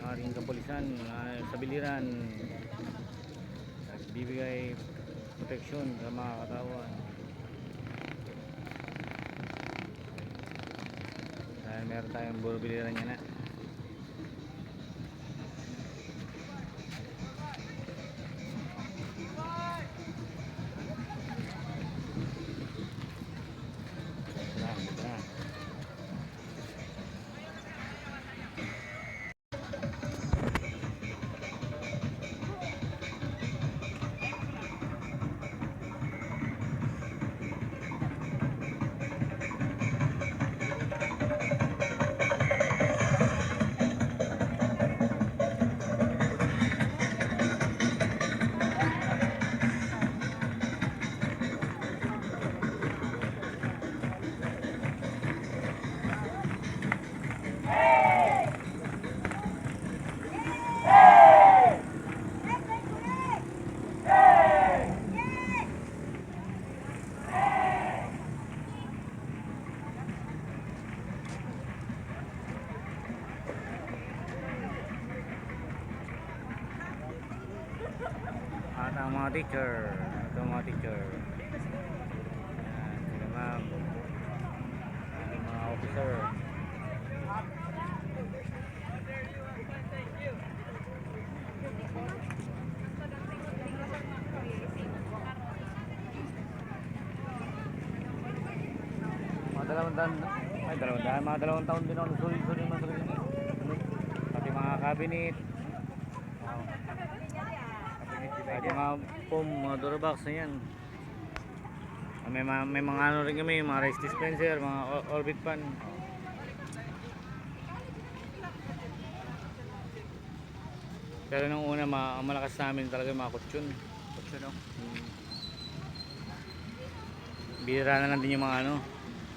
ating kapulisan sa biliran, bibigay proteksyon sa mga katawan. Dahil meron tayong buro biliran niya na. At ang mga teacher, ito ang mga teacher. Ayan, sila ma'am, ang mga officer. Mga dalawang taon din ako nagsulit-sulit mga talaga. Pati mga cabinet. Pati mga foam, mga durabox na yan. May mga ano rin kami, mga rice dispenser, mga orbit pan. Pero nung una, malakas namin talaga mga kutsyon. Kutsyon, no? Bira na lang din yung mga ano.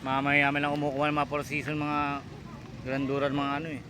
Mamaya lang kumukuha ng mga 4 season, mga granduran, mga ano eh.